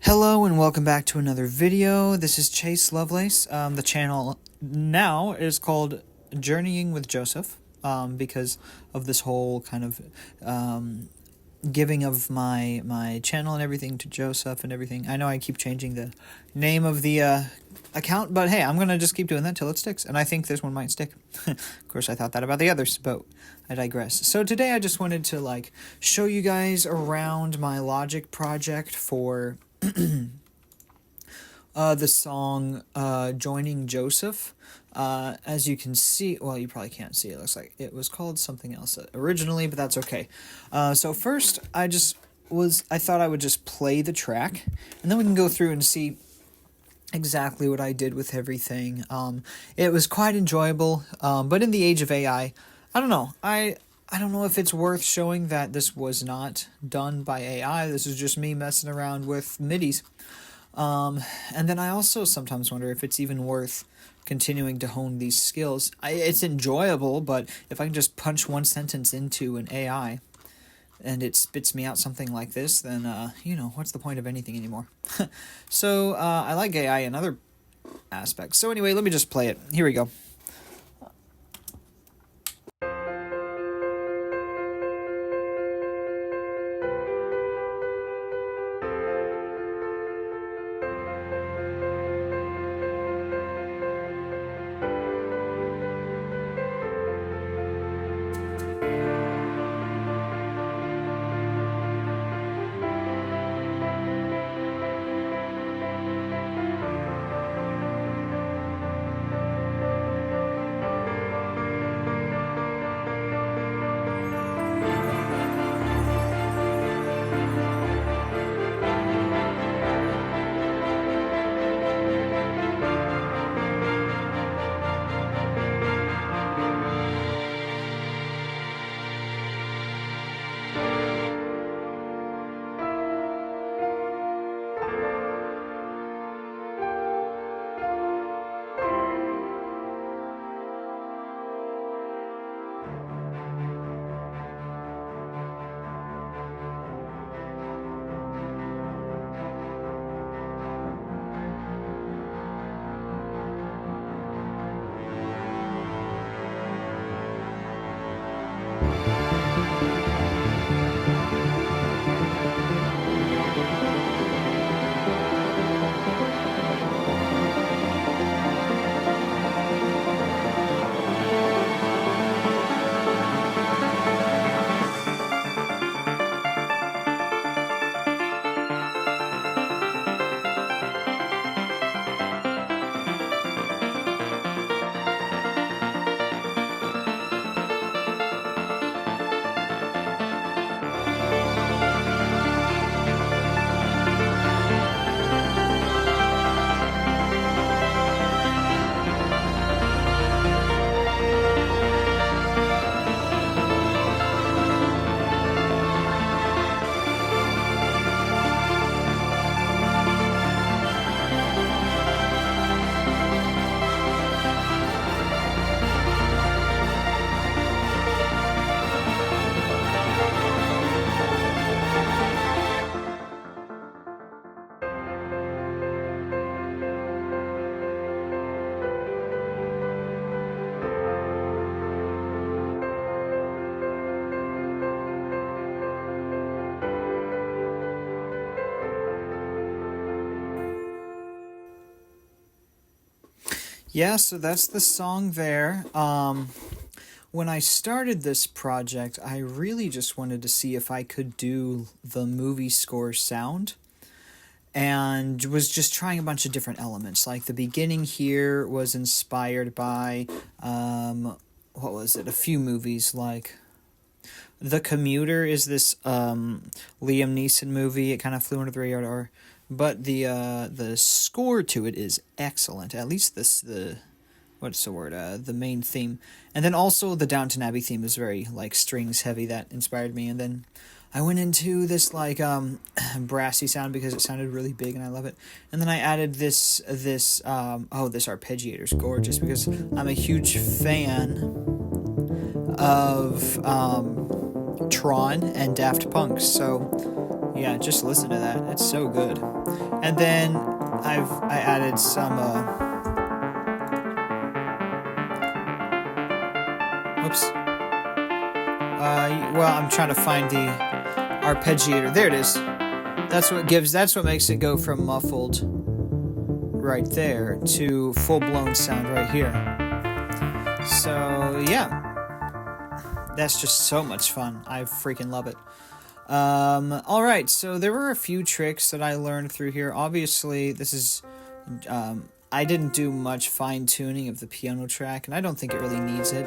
Hello and welcome back to another video. This is Chase Lovelace. The channel now is called Journeying with Joseph because of this whole kind of giving of my channel and everything to Joseph and everything. I know I keep changing the name of the account, but hey, I'm going to just keep doing that till it sticks, and I think this one might stick. Of course, I thought that about the others, but I digress. So today I just wanted to show you guys around my Logic project for the song Joining Joseph. As you can see, well, you probably can't see, it looks like it was called something else originally, but that's okay. So first, I thought I would just play the track, and then we can go through and see exactly what I did with everything. It was quite enjoyable, but in the age of AI, I don't know, I don't know if it's worth showing that this was not done by AI. This is just me messing around with MIDIs. And then I also sometimes wonder if it's even worth continuing to hone these skills. It's enjoyable, but if I can just punch one sentence into an AI and it spits me out something like this, then, what's the point of anything anymore? So, I like AI in other aspects. So anyway, let me just play it. Here we go. Yeah, so that's the song there. When I started this project, I really just wanted to see if I could do the movie score sound, and was just trying a bunch of different elements. Like the beginning here was inspired by, what was it, a few movies, like The Commuter is this Liam Neeson movie. It kind of flew under the radar. But the score to it is excellent. At least the main theme. And then also the Downton Abbey theme is very strings heavy. That inspired me. And then I went into this brassy sound because it sounded really big and I love it. And then I added this arpeggiator's gorgeous because I'm a huge fan of Tron and Daft Punk. So yeah, just listen to that. It's so good. And then I added some whoops. Well, I'm trying to find the arpeggiator. There it is. That's what makes it go from muffled right there to full-blown sound right here. So yeah, that's just so much fun. I freaking love it. Alright, so there were a few tricks that I learned through here. Obviously, this is, I didn't do much fine-tuning of the piano track, and I don't think it really needs it.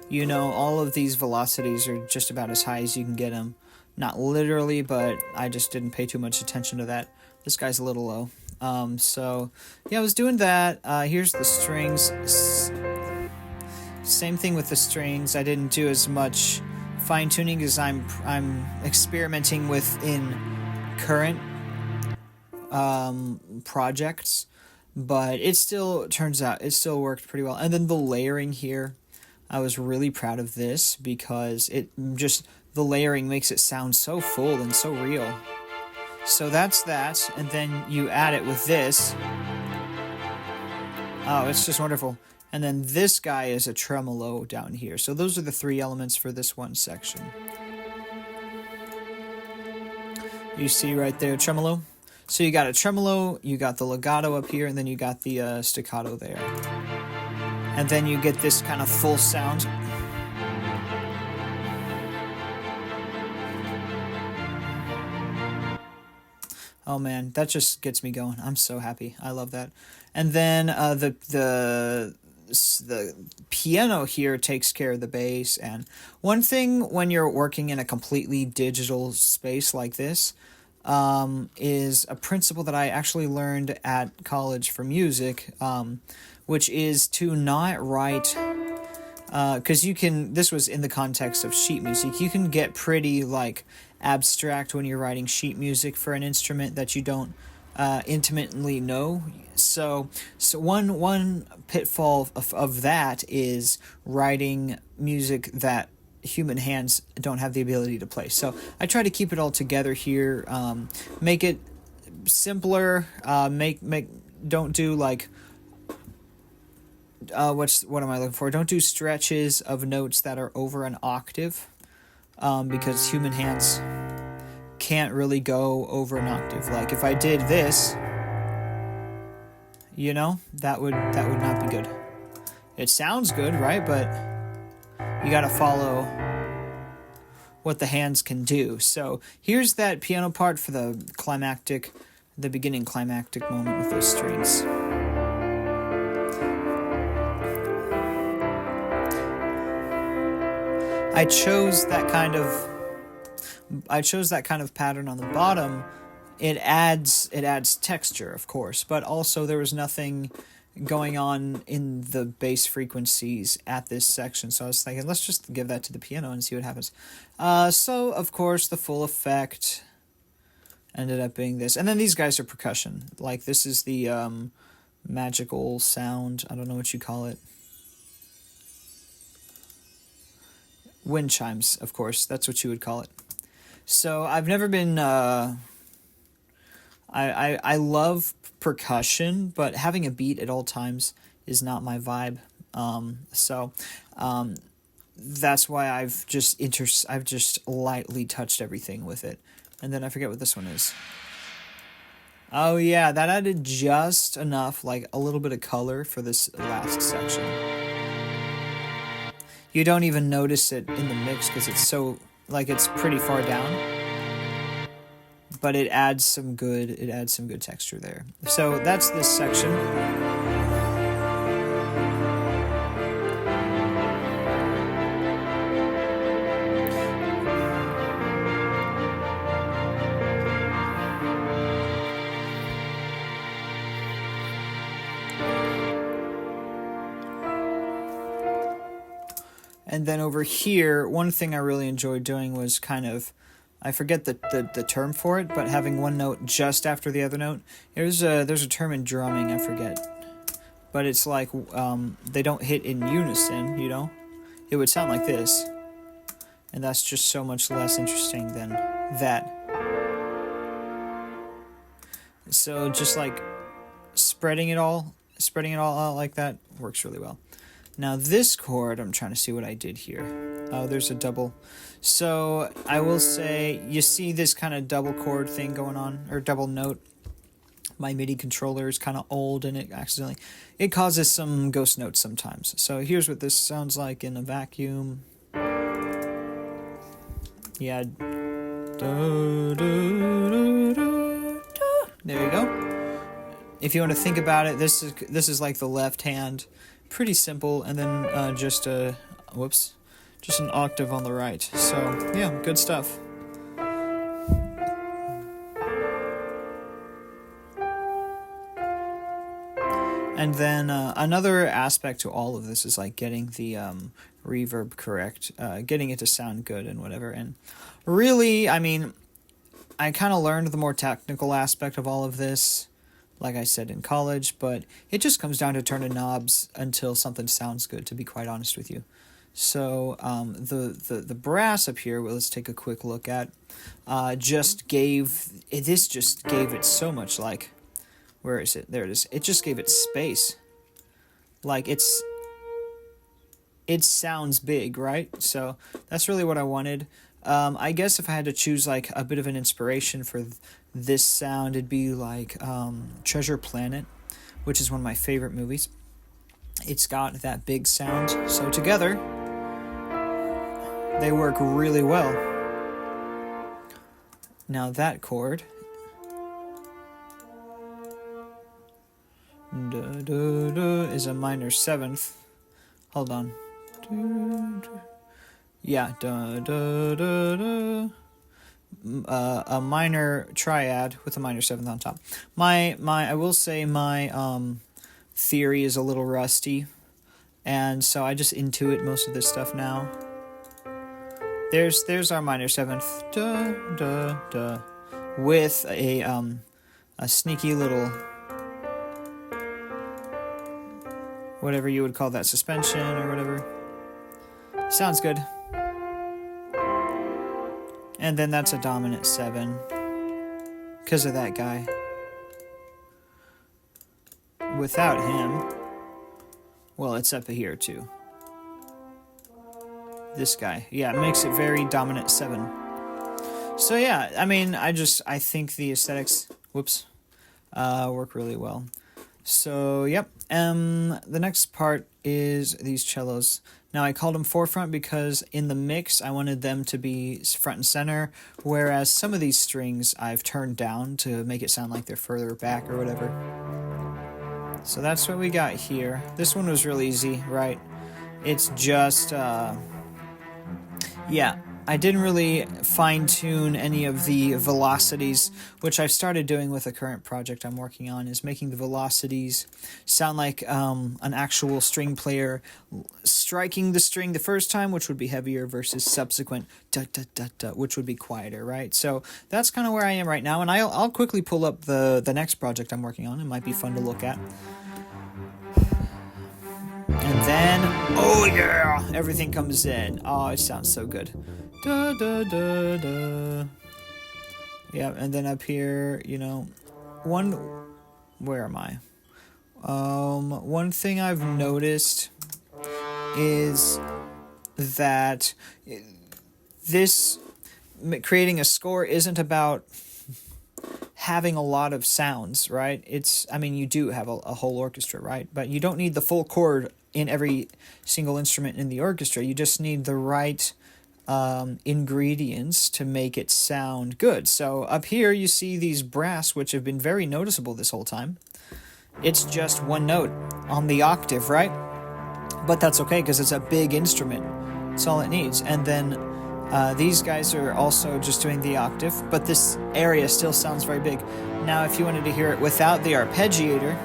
You know, all of these velocities are just about as high as you can get them. Not literally, but I just didn't pay too much attention to that. This guy's a little low. So, yeah, I was doing that. Here's the strings. Same thing with the strings. I didn't do as much fine-tuning as I'm experimenting with in current projects, but it still turns out it still worked pretty well. And then the layering here, I was really proud of this because the layering makes it sound so full and so real. So that's that, and then you add it with this. Oh, it's just wonderful. And then this guy is a tremolo down here. So those are the three elements for this one section. You see right there, tremolo? So you got a tremolo, you got the legato up here, and then you got the staccato there. And then you get this kind of full sound. Oh man, that just gets me going. I'm so happy. I love that. And then the piano here takes care of the bass. And one thing when you're working in a completely digital space like this is a principle that I actually learned at college for music, which is to not write, because this was in the context of sheet music, you can get pretty like abstract when you're writing sheet music for an instrument that you don't intimately know. So one pitfall of that is writing music that human hands don't have the ability to play. So I try to keep it all together here, make it simpler, don't do like what am I looking for? Don't do stretches of notes that are over an octave, because human hands can't really go over an octave. Like if I did this, you know, that would not be good. It sounds good, right? But you got to follow what the hands can do. So here's that piano part for the beginning climactic moment with those strings. I chose that kind of pattern on the bottom. It adds texture, of course, but also there was nothing going on in the bass frequencies at this section. So I was thinking, let's just give that to the piano and see what happens. So of course the full effect ended up being this. And then these guys are percussion. Like this is the magical sound. I don't know what you call it. Wind chimes, of course. That's what you would call it. So I've never been... I love percussion, but having a beat at all times is not my vibe. So that's why I've just lightly touched everything with it. And then I forget what this one is. Oh yeah, that added just enough, like a little bit of color for this last section. You don't even notice it in the mix because it's so, like, it's pretty far down. But it adds some good texture there. So that's this section. And then over here, one thing I really enjoyed doing was kind of, I forget the term for it, but having one note just after the other note. There's a term in drumming, I forget. But it's like they don't hit in unison, you know? It would sound like this. And that's just so much less interesting than that. So just like spreading it all out like that works really well. Now this chord, I'm trying to see what I did here. Oh, there's a double. So I will say, you see this kind of double chord thing going on, or double note. My MIDI controller is kind of old and it causes some ghost notes sometimes. So here's what this sounds like in a vacuum. Yeah. There you go. If you want to think about it, this is like the left hand, pretty simple, and then just an octave on the right. So yeah, good stuff. And then another aspect to all of this is like getting the reverb correct, getting it to sound good and whatever. And really, I mean, I kind of learned the more technical aspect of all of this, like I said, in college, but it just comes down to turning knobs until something sounds good, to be quite honest with you. So the brass up here, well, let's take a quick look at, just gave it so much, like, where is it? There it is. It just gave it space. Like, it sounds big, right? So that's really what I wanted. I guess if I had to choose like a bit of an inspiration for this sound, it'd be like Treasure Planet, which is one of my favorite movies. It's got that big sound. So together, they work really well. Now that chord is a minor seventh. Hold on. Yeah, a minor triad with a minor seventh on top. I will say my theory is a little rusty, and so I just intuit most of this stuff now. There's our minor seventh, with a sneaky little, whatever you would call that, suspension or whatever. Sounds good. And then that's a dominant 7 because of that guy. Without him, well, it's up here too. This guy, yeah, it makes it very dominant 7. So yeah, I mean, I think the aesthetics, work really well. So yep, the next part is these cellos. Now I called them forefront because in the mix I wanted them to be front and center, whereas some of these strings I've turned down to make it sound like they're further back or whatever. So that's what we got here. This one was real easy, right? It's just, I didn't really fine-tune any of the velocities, which I've started doing with a current project I'm working on, is making the velocities sound like an actual string player striking the string the first time, which would be heavier, versus subsequent da-da-da-da, which would be quieter, right? So that's kind of where I am right now, and I'll quickly pull up the next project I'm working on. It might be fun to look at. And then, oh yeah, everything comes in. Oh, it sounds so good. Da da da da. Yeah, and then up here, where am I? One thing I've noticed is that creating a score isn't about having a lot of sounds, right? You do have a whole orchestra, right? But you don't need the full chord in every single instrument in the orchestra. You just need the right ingredients to make it sound good. So up here you see these brass, which have been very noticeable this whole time. It's just one note on the octave, right? But that's okay because it's a big instrument. That's all it needs. And then these guys are also just doing the octave, but this area still sounds very big. Now if you wanted to hear it without the arpeggiator,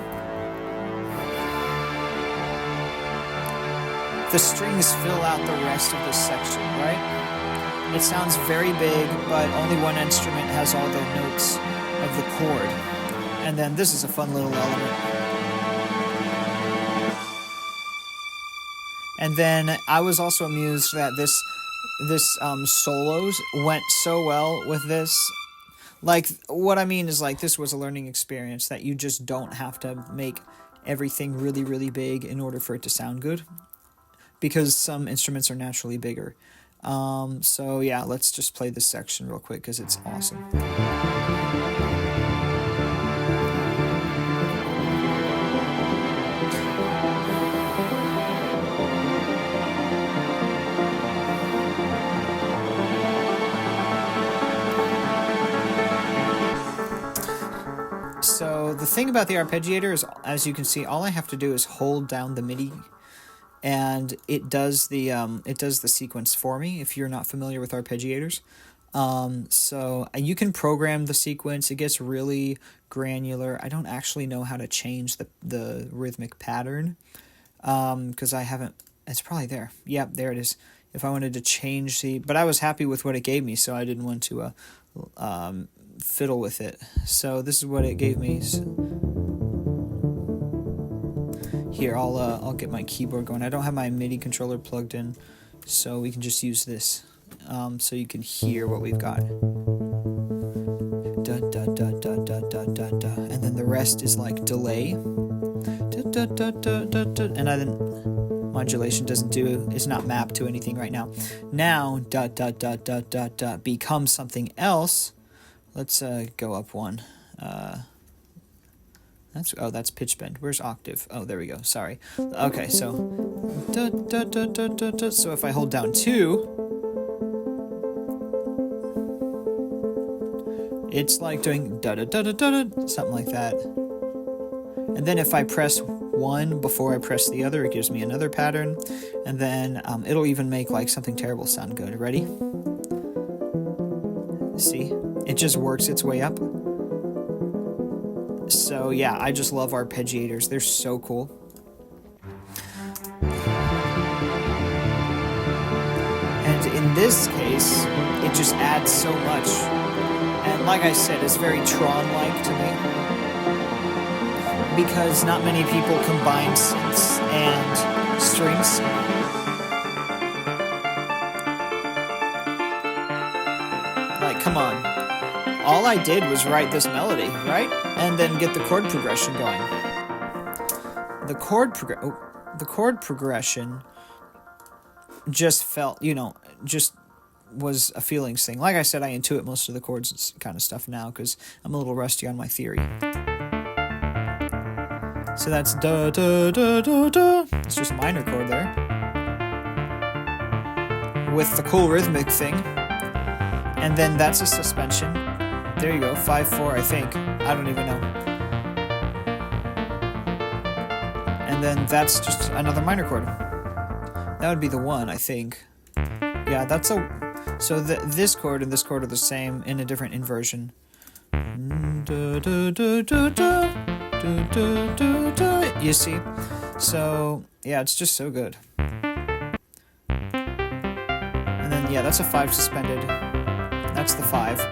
the strings fill out the rest of this section, right? It sounds very big, but only one instrument has all the notes of the chord. And then this is a fun little element. And then I was also amused that this solos went so well with this. Like, what I mean is, like, this was a learning experience that you just don't have to make everything really, really big in order for it to sound good, because some instruments are naturally bigger. So yeah, let's just play this section real quick because it's awesome. So the thing about the arpeggiator is, as you can see, all I have to do is hold down the MIDI, and it does the sequence for me. If you're not familiar with arpeggiators, so you can program the sequence. It gets really granular. I don't actually know how to change the rhythmic pattern, because I haven't. It's probably there. Yep, there it is. If I wanted to change but I was happy with what it gave me, so I didn't want to fiddle with it. So this is what it gave me. Here, I'll get my keyboard going. I don't have my MIDI controller plugged in, so we can just use this, so you can hear what we've got. Da, da, da, da, da, da, da, da. And then the rest is like delay. Da, da, da, da, da, da. And I didn't. Modulation is not mapped to anything right now. Now, da, da, da, da, da, da becomes something else. Let's go up one. That's pitch bend. Where's octave? Oh, there we go. Sorry. Okay, so da, da, da, da, da, da. So if I hold down 2, it's like doing da da da da da da, something like that. And then if I press 1 before I press the other, it gives me another pattern. And then it'll even make like something terrible sound good. Ready? See? It just works its way up. So yeah, I just love arpeggiators. They're so cool. And in this case, it just adds so much. And like I said, it's very Tron-like to me, because not many people combine synths and strings. Like, come on. All I did was write this melody, right? And then get the chord progression going. The chord progression just felt, just was a feelings thing. Like I said, I intuit most of the chords kind of stuff now because I'm a little rusty on my theory. So that's da da da da da. It's just a minor chord there, with the cool rhythmic thing. And then that's a suspension. There you go, 5/4, I think. I don't even know. And then that's just another minor chord. That would be the 1, I think. Yeah, that's so this chord and this chord are the same in a different inversion. You see? So, yeah, it's just so good. And then, yeah, that's a 5 suspended. That's the 5.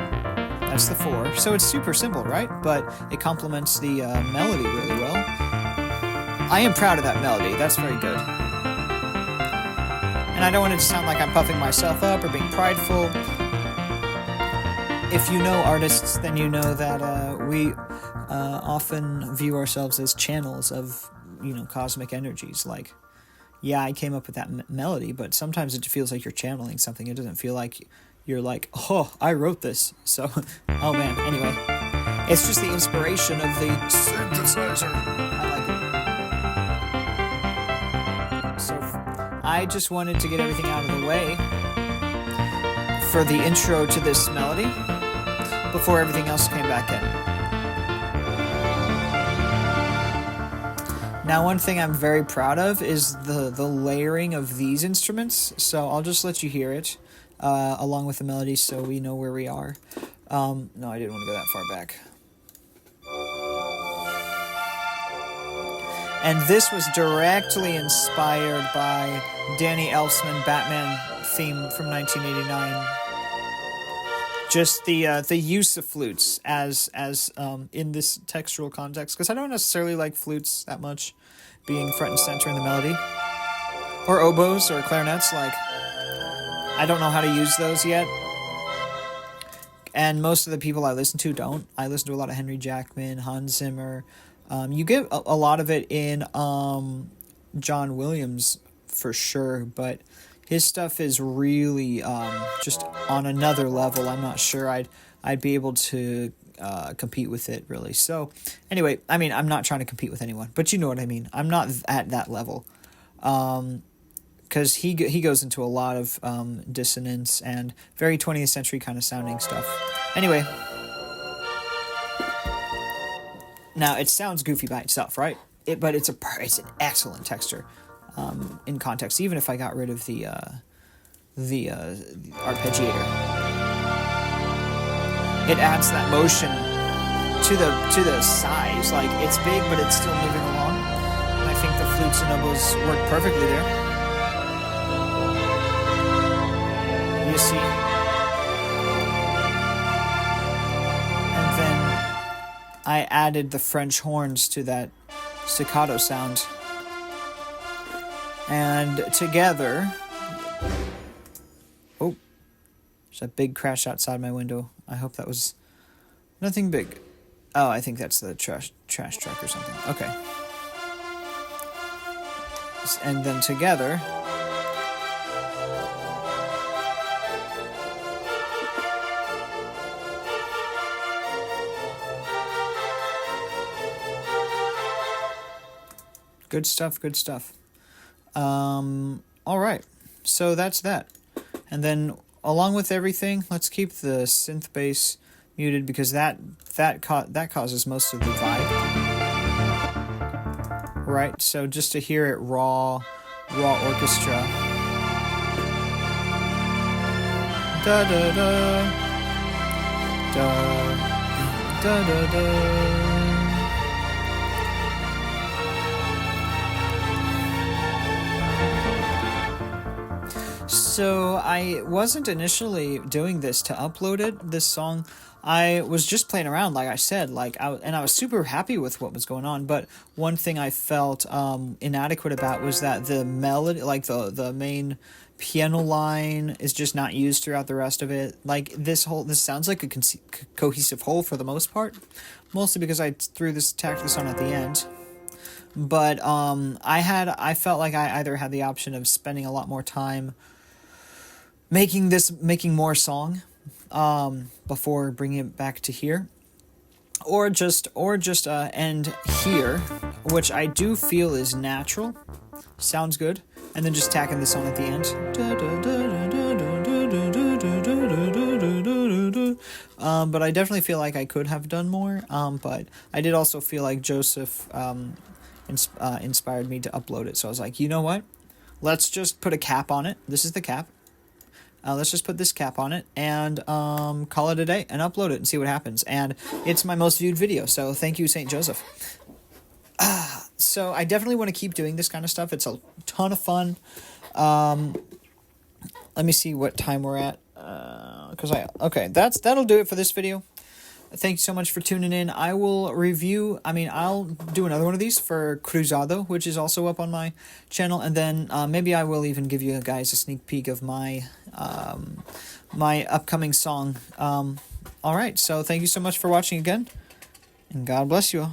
That's the 4. So it's super simple, right? But it complements the melody really well. I am proud of that melody. That's very good. And I don't want it to sound like I'm puffing myself up or being prideful. If you know artists, then you know that we often view ourselves as channels of, cosmic energies. Like, yeah, I came up with that melody, but sometimes it feels like you're channeling something. It doesn't feel like you're like, oh, I wrote this. So, oh man, anyway. It's just the inspiration of the synthesizer. I like it. So, I just wanted to get everything out of the way for the intro to this melody before everything else came back in. Now, one thing I'm very proud of is the layering of these instruments. So I'll just let you hear it. Along with the melody, so we know where we are. No, I didn't want to go that far back. And this was directly inspired by Danny Elfman Batman theme from 1989. Just the use of flutes as in this textural context, because I don't necessarily like flutes that much being front and center in the melody, or oboes or clarinets. Like, I don't know how to use those yet. and most of the people I listen to don't. I listen to a lot of Henry Jackman, Hans Zimmer. You get a lot of it in John Williams for sure, but his stuff is really just on another level. I'm not sure I'd be able to compete with it, really. So anyway, I mean, I'm not trying to compete with anyone, but you know what I mean. I'm not at that level, because he goes into a lot of dissonance and very 20th century kind of sounding stuff. Anyway, now it sounds goofy by itself, right? But it's an excellent texture in context. Even if I got rid of the arpeggiator, it adds that motion to the size. Like, it's big, but it's still moving along. And I think the flutes and oboes work perfectly there. You see? And then I added the French horns to that staccato sound. And together... Oh, there's a big crash outside my window. I hope that was nothing big. Oh, I think that's the trash truck or something. Okay. And then together... Good stuff, good stuff. All right, so that's that. And then along with everything, let's keep the synth bass muted, because that causes most of the vibe. Right, so just to hear it raw orchestra. Da da da da da da da. So I wasn't initially doing this to upload this song. I was just playing around, like I said, and I was super happy with what was going on. But one thing I felt inadequate about was that the melody, like the main piano line, is just not used throughout the rest of it. Like, this sounds like a cohesive whole for the most part, mostly because I tacked this on at the end. But I felt like I either had the option of spending a lot more time making more song before bringing it back to here, or just end here, which I do feel is natural, sounds good, and then just tacking this on at the end. But I definitely feel like I could have done more, but I did also feel like Joseph inspired me to upload it, so I was like, you know what, let's just put a cap on it. This is the cap. Let's just put this cap on it and call it a day and upload it and see what happens. And it's my most viewed video, so thank you, St. Joseph. So I definitely want to keep doing this kind of stuff. It's a ton of fun. Let me see what time we're at. Okay, that'll do it for this video. Thank you so much for tuning in. I'll do another one of these for Cruzado, which is also up on my channel, and then maybe I will even give you guys a sneak peek of my my upcoming song. All right, so thank you so much for watching again, and God bless you all.